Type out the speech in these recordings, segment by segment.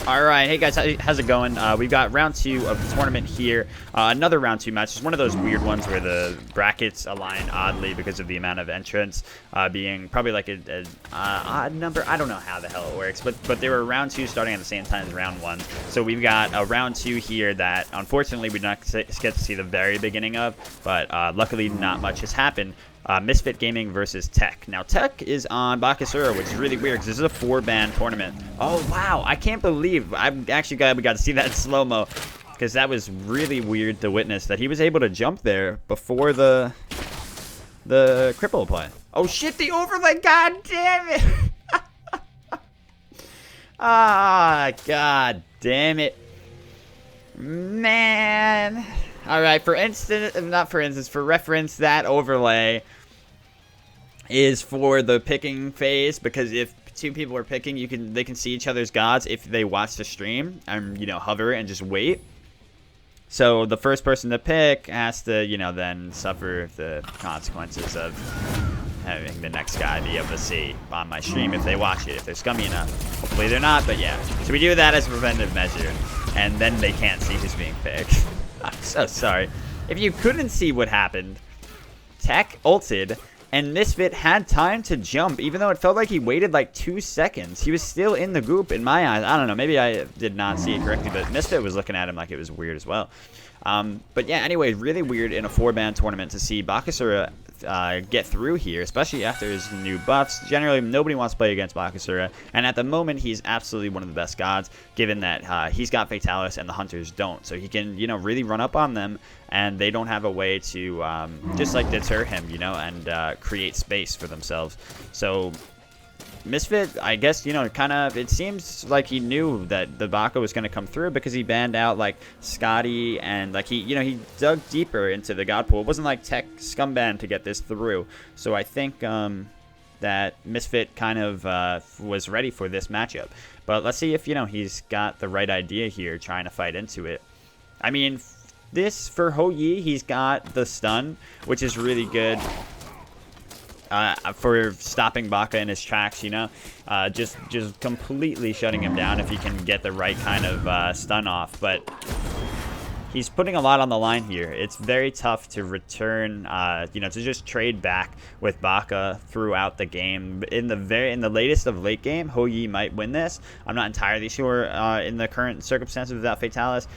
All right, hey guys, how's it going? We've got round 2 of the tournament here. Another round 2 match. It's one of those weird ones where the brackets align oddly because of the amount of entrants being probably like an odd number. I don't know how the hell it works, but they were round 2 starting at the same time as round 1. So we've got a round 2 here that unfortunately we did not get to see the very beginning of, but luckily not much has happened. Misfit Gaming versus Tech. Now, Tech is on Bakasura, which is really weird because this is a 4-ban tournament. Oh, wow. I can't believe. I'm actually glad we got to see that in slow-mo because that was really weird to witness that he was able to jump there before the cripple play. Oh, shit, the overlay. God damn it. Ah, God damn it. Man. All right, for reference, that overlay is for the picking phase, because if 2 people are picking, they can see each other's gods if they watch the stream and, hover and just wait. So the first person to pick has to, then suffer the consequences of having the next guy be able to see on my stream if they watch it, if they're scummy enough. Hopefully they're not, but yeah. So we do that as a preventive measure, and then they can't see who's being picked. I'm so sorry. If you couldn't see what happened, Tech ulted, and Misfit had time to jump, even though it felt like he waited like 2 seconds. He was still in the group in my eyes. I don't know. Maybe I did not see it correctly, but Misfit was looking at him like it was weird as well. But yeah, anyway, really weird in a 4-ban tournament to see Bakasura get through here, especially after his new buffs. Generally, nobody wants to play against Bakasura, and at the moment, he's absolutely one of the best gods, given that he's got Fatalis and the Hunters don't. So he can, really run up on them, and they don't have a way to just, like, deter him, and create space for themselves. So Misfit, I guess, kind of, it seems like he knew that the Baka was going to come through because he banned out, like, Scotty, and, like, he dug deeper into the God pool. It wasn't like Tech scumban to get this through. So I think that Misfit kind of was ready for this matchup. But let's see if, he's got the right idea here trying to fight into it. I mean, this, for Ho Yi, he's got the stun, which is really good. For stopping Baka in his tracks, just completely shutting him down if he can get the right kind of stun off. But he's putting a lot on the line here. It's very tough to return, to just trade back with Baka throughout the game. In the latest of late game, Ho Yi might win this. I'm not entirely sure in the current circumstances without Fatalis.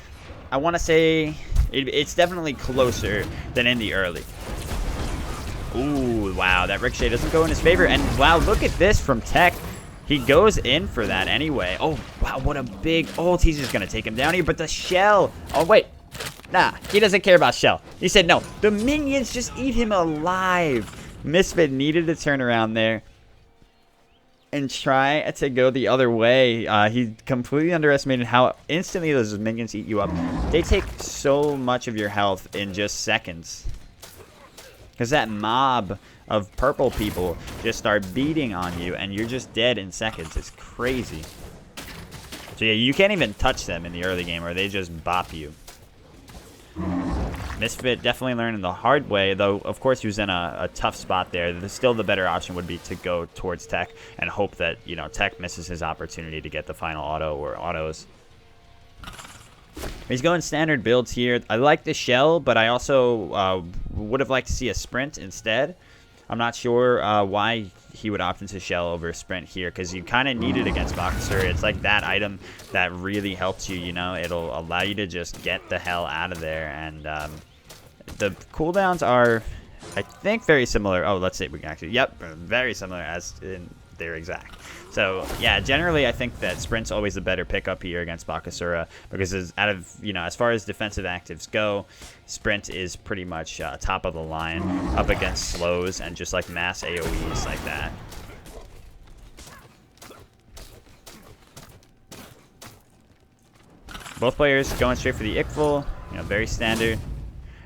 I want to say it's definitely closer than in the early. Ooh, wow, that ricochet doesn't go in his favor. And, wow, look at this from Tech. He goes in for that anyway. Oh, wow, what a big ult. He's just going to take him down here. But the shell. Oh, wait. Nah, he doesn't care about shell. He said no. The minions just eat him alive. Misfit needed to turn around there and try to go the other way. He completely underestimated how instantly those minions eat you up. They take so much of your health in just seconds. Because that mob of purple people just start beating on you, and you're just dead in seconds. It's crazy. So yeah, you can't even touch them in the early game, or they just bop you. Misfit definitely learning the hard way, though of course he was in a tough spot there. Still the better option would be to go towards Tech and hope that, Tech misses his opportunity to get the final auto or autos. He's going standard builds here. I like the shell, but I also would have liked to see a sprint instead. I'm not sure why he would opt into shell over sprint here, because you kind of need it against Bakasura. It's like that item that really helps you, It'll allow you to just get the hell out of there. And the cooldowns are, I think, very similar. Oh, let's see. We can actually, yep, very similar as in their exact. So yeah, generally I think that sprint's always a better pickup here against Bakasura, because as far as defensive actives go, sprint is pretty much top of the line up against slows and just like mass AoEs like that. Both players going straight for the Ickful, very standard.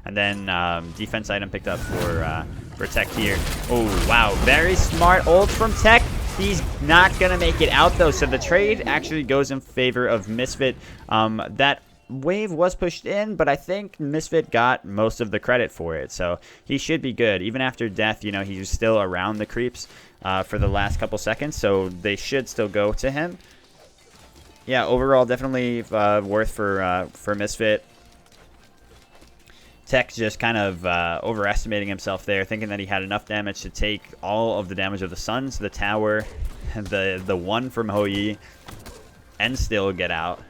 And then defense item picked up for Tech here. Oh wow, very smart ult from Tech. He's not going to make it out, though, so the trade actually goes in favor of Misfit. That wave was pushed in, but I think Misfit got most of the credit for it, so he should be good. Even after death, he was still around the creeps for the last couple seconds, so they should still go to him. yeah, overall definitely worth for Misfit. Tech just kind of overestimating himself there, thinking that he had enough damage to take all of the damage of the Suns, the tower, the one from Hou-Yi, and still get out.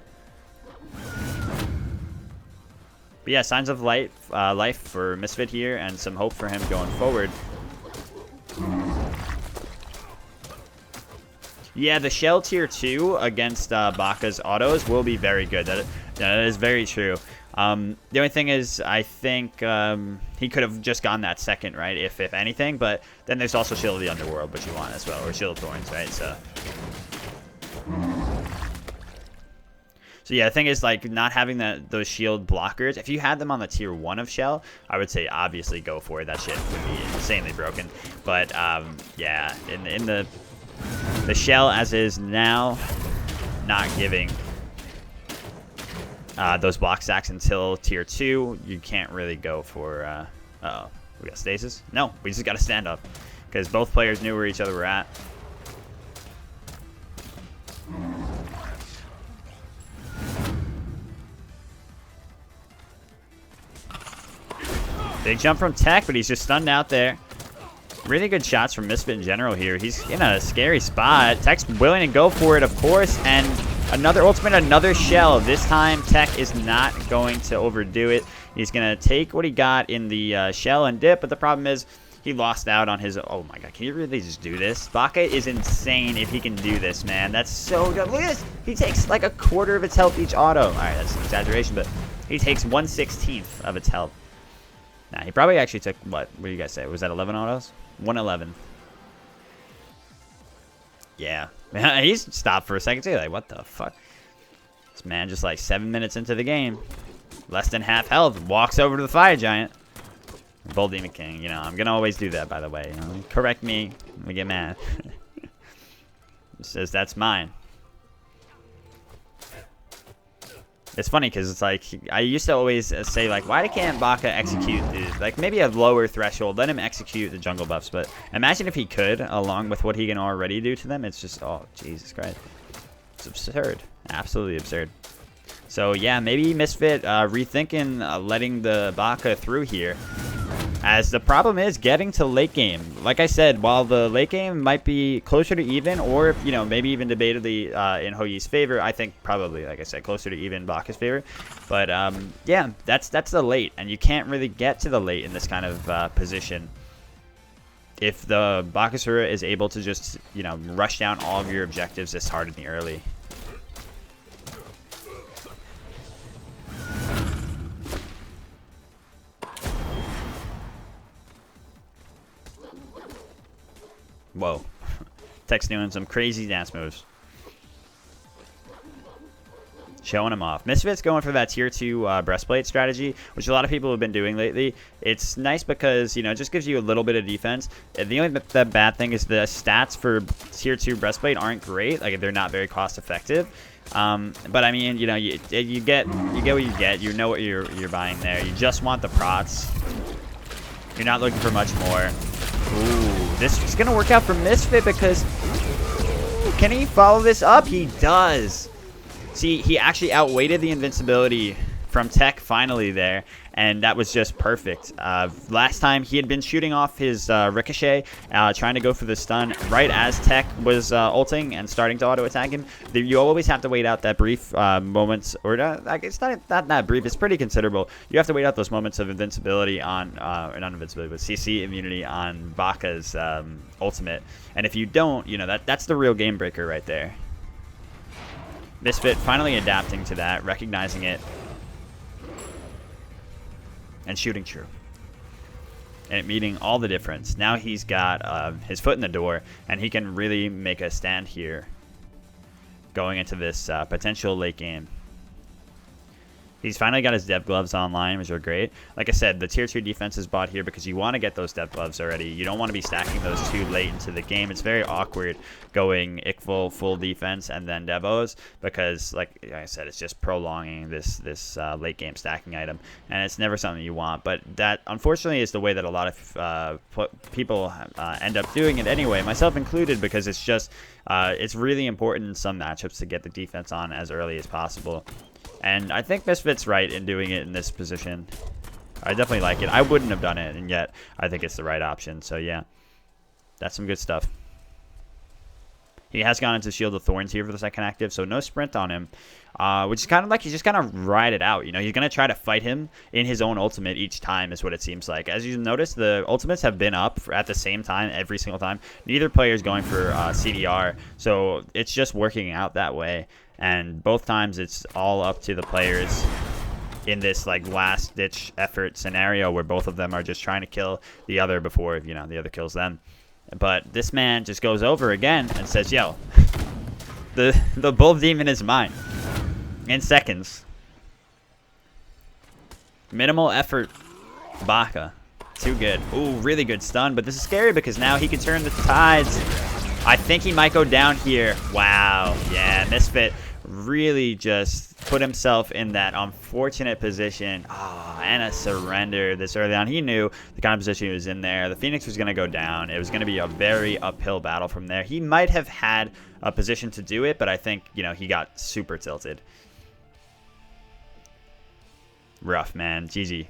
But yeah, signs of life for Misfit here, and some hope for him going forward. Yeah, the Shell tier 2 against Baka's autos will be very good. That is very true. The only thing is, I think he could have just gone that second, right, if anything. But then there's also Shield of the Underworld, which you want as well, or Shield of Thorns, right? So yeah, the thing is, like, not having those shield blockers. If you had them on the tier 1 of Shell, I would say obviously go for it. That shit would be insanely broken. But yeah, in the Shell as is now, not giving those block stacks until tier 2, you can't really go for. Uh-oh, we got stasis? No, we just got to stand up because both players knew where each other were at. Big jump from Tech, but he's just stunned out there. Really good shots from Misfit in general here. He's in a scary spot. Tech's willing to go for it, of course, and another ultimate, another Shell. This time, Tech is not going to overdo it. He's going to take what he got in the Shell and dip, but the problem is he lost out on his... Oh my god, can you really just do this? Baka is insane if he can do this, man. That's so good. Look at this. He takes like a quarter of its health each auto. All right, that's an exaggeration, but he takes 1/16 of its health. Nah, he probably actually took, what do you guys say? Was that 11 autos? 111. Yeah. He's stopped for a second too. Like, what the fuck? This man just like 7 minutes into the game. Less than half health. Walks over to the Fire Giant. Bull Demon King. You know, I'm going to always do that, by the way. You know, correct me when we get mad. It says that's mine. It's funny because it's like, I used to always say, like, why can't Baka execute, like, maybe a lower threshold, let him execute the jungle buffs, but imagine if he could, along with what he can already do to them. It's just, oh, Jesus Christ. It's absurd. Absolutely absurd. So, yeah, maybe Misfit rethinking letting the Baka through here. As the problem is getting to late game. Like I said, while the late game might be closer to even, or, you know, maybe even debatably in Hou-Yi's favor, I think probably, like I said, closer to even Baka's favor. But, yeah, that's the late, and you can't really get to the late in this kind of position. If the Bakasura is able to just, you know, rush down all of your objectives this hard in the early. Whoa. Tech's doing some crazy dance moves. Showing him off. Misfit's going for that tier 2 breastplate strategy, which a lot of people have been doing lately. It's nice because, you know, it just gives you a little bit of defense. The only bad thing is the stats for tier 2 breastplate aren't great. Like, they're not very cost effective. But I mean, you know, you get what you get. You know what you're buying there. You just want the prots. You're not looking for much more. Ooh, this is going to work out for Misfit because... Ooh, can he follow this up? He does. See, he actually outweighted the invincibility from Tech finally there, and that was just perfect. Last time, he had been shooting off his Ricochet, trying to go for the stun right as Tech was ulting and starting to auto-attack him. You always have to wait out that brief moments, or it's not that brief, it's pretty considerable. You have to wait out those moments of invincibility on, or not invincibility, but CC immunity on Baka's ultimate. And if you don't, you know, that's the real game breaker right there. Misfit finally adapting to that, recognizing it, and shooting true. And it meeting all the difference. Now he's got his foot in the door, and he can really make a stand here going into this potential late game. He's finally got his dev gloves online, which are great. Like I said, the tier 2 defense is bought here because you want to get those dev gloves already. You don't want to be stacking those too late into the game. It's very awkward going Ickful full defense and then devos because, like I said, it's just prolonging this late game stacking item, and it's never something you want. But that, unfortunately, is the way that a lot of people end up doing it anyway, myself included, because it's just it's really important in some matchups to get the defense on as early as possible. And I think Misfit's right in doing it in this position. I definitely like it. I wouldn't have done it, and yet I think it's the right option. So yeah, that's some good stuff. He has gone into Shield of Thorns here for the second active, so no sprint on him, which is kind of like he's just going to ride it out. You know, he's going to try to fight him in his own ultimate each time is what it seems like. As you notice, the ultimates have been up at the same time every single time. Neither player is going for CDR, so it's just working out that way. And both times it's all up to the players in this like last ditch effort scenario where both of them are just trying to kill the other before, you know, the other kills them. But this man just goes over again and says, yo, the bull demon is mine in seconds. Minimal effort Baka. Too good. Ooh, really good stun, but this is scary because now he can turn the tides. I think he might go down here. Wow. Yeah, Misfit really just put himself in that unfortunate position. Oh, and a surrender this early on. He knew the kind of position he was in there. The Phoenix was going to go down. It was going to be a very uphill battle from there. He might have had a position to do it, but I think, you know, he got super tilted. Rough, man. GG.